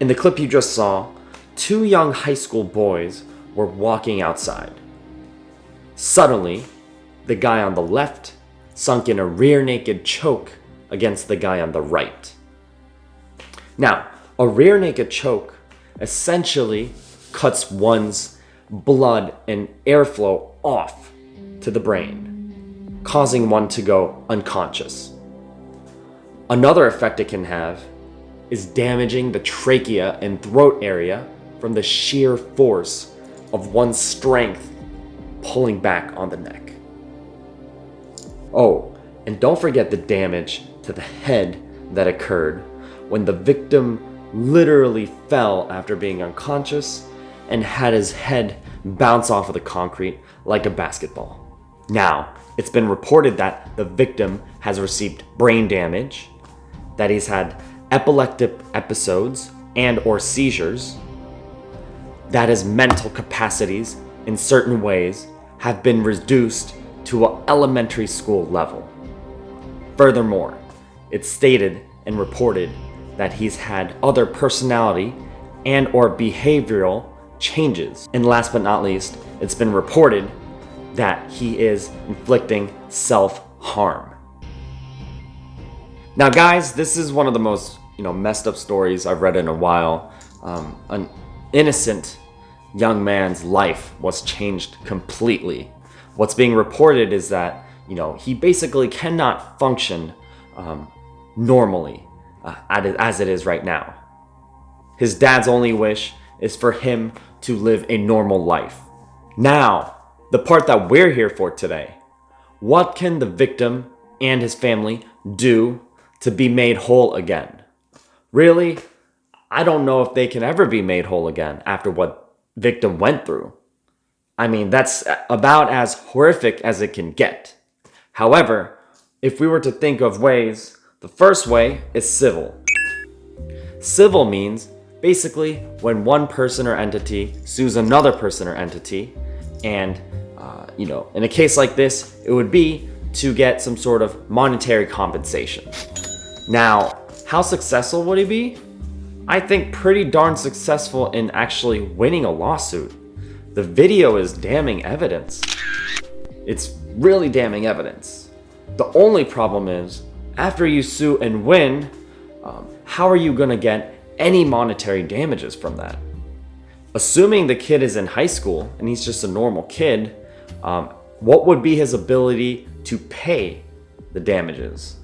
In the clip you just saw, two young high school boys were walking outside. Suddenly, the guy on the left sunk in a rear naked choke against the guy on the right. Now, a rear naked choke essentially cuts one's blood and airflow off to the brain, causing one to go unconscious. Another effect it can have is damaging the trachea and throat area from the sheer force of one's strength pulling back on the neck. Oh, and don't forget the damage to the head that occurred when the victim literally fell after being unconscious and had his head bounce off of the concrete like a basketball. Now, it's been reported that the victim has received brain damage, that he's had epileptic episodes and or seizures, that his mental capacities in certain ways have been reduced to an elementary school level. Furthermore, it's stated and reported that he's had other personality and or behavioral changes. And last but not least, it's been reported that he is inflicting self-harm. Now guys, this is one of the most messed up stories I've read in a while. An innocent young man's life was changed completely. What's being reported is that he basically cannot function normally as it is right now. His dad's only wish is for him to live a normal life. Now, the part that we're here for today. What can the victim and his family do to be made whole again? Really, I don't know if they can ever be made whole again after what victim went through. I mean, that's about as horrific as it can get. However, if we were to think of ways, the first way is civil. Civil means basically when one person or entity sues another person or entity, and in a case like this, it would be to get some sort of monetary compensation. Now, how successful would he be? I think pretty darn successful in actually winning a lawsuit. The video is damning evidence. It's really damning evidence. The only problem is, after you sue and win, how are you gonna get any monetary damages from that? Assuming the kid is in high school and he's just a normal kid, what would be his ability to pay the damages?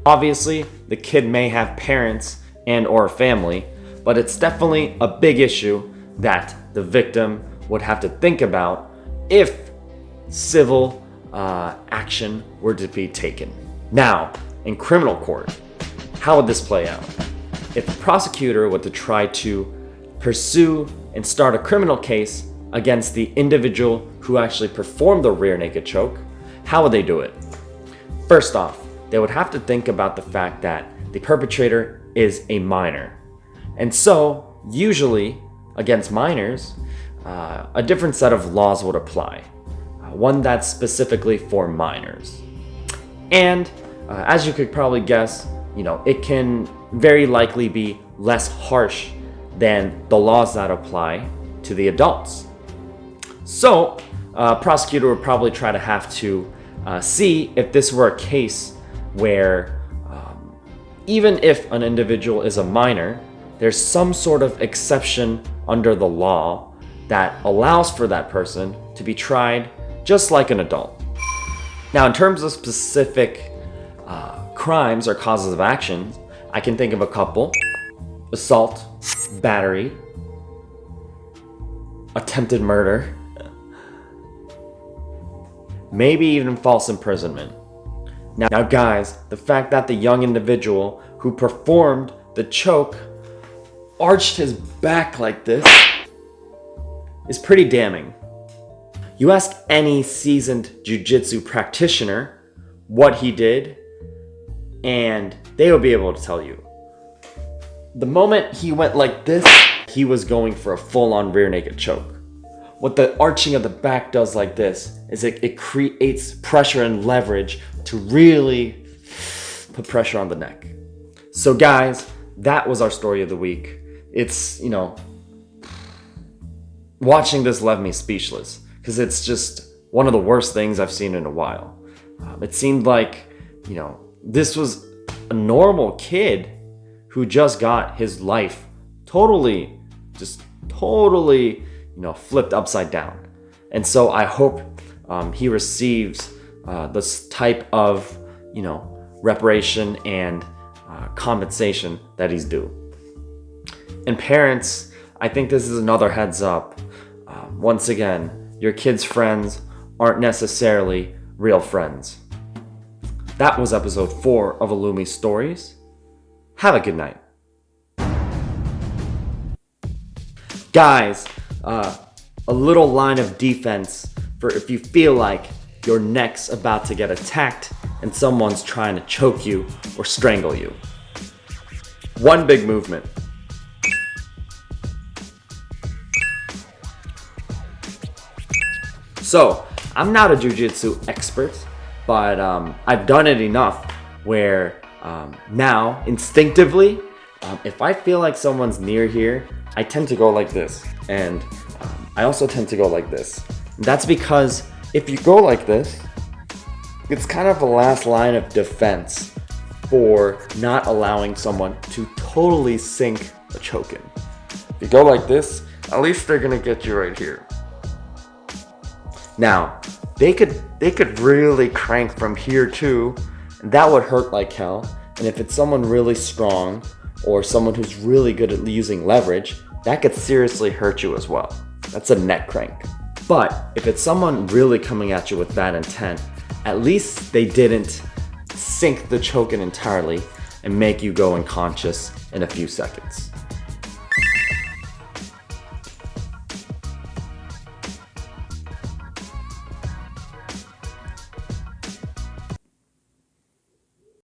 Obviously, the kid may have parents and or a family, but it's definitely a big issue that the victim would have to think about if civil action were to be taken. Now, in criminal court, how would this play out? If the prosecutor were to try to pursue and start a criminal case against the individual who actually performed the rear naked choke, how would they do it? First off, they would have to think about the fact that the perpetrator is a minor. And so, usually, against minors, a different set of laws would apply. One that's specifically for minors. And as you could probably guess, it can very likely be less harsh than the laws that apply to the adults. So, a prosecutor would probably try to have to see if this were a case where even if an individual is a minor, there's some sort of exception under the law that allows for that person to be tried just like an adult. Now, in terms of specific crimes or causes of action, I can think of a couple: assault, battery, attempted murder, maybe even false imprisonment. Now guys, the fact that the young individual who performed the choke arched his back like this is pretty damning. You ask any seasoned jiu-jitsu practitioner what he did, and they will be able to tell you. The moment he went like this, he was going for a full-on rear naked choke. What the arching of the back does like this is it creates pressure and leverage to really put pressure on the neck. So guys, that was our story of the week. it's, watching this left me speechless because it's just one of the worst things I've seen in a while. It seemed like, this was a normal kid who just got his life totally, flipped upside down. And so I hope he receives this type of, reparation and compensation that he's due. And parents, I think this is another heads up. Once again, your kids' friends aren't necessarily real friends. That was episode 4 of Illumi Stories. Have a good night. Guys, a little line of defense for if you feel like your neck's about to get attacked and someone's trying to choke you or strangle you. One big movement. So, I'm not a jiu-jitsu expert, but I've done it enough where now, instinctively, if I feel like someone's near here, I tend to go like this. And I also tend to go like this. And that's because if you go like this, it's kind of a last line of defense for not allowing someone to totally sink a choke in. If you go like this, at least they're gonna get you right here. Now, they could really crank from here too, and that would hurt like hell. And if it's someone really strong or someone who's really good at using leverage, that could seriously hurt you as well. That's a neck crank. But if it's someone really coming at you with bad intent, at least they didn't sink the choke in entirely and make you go unconscious in a few seconds.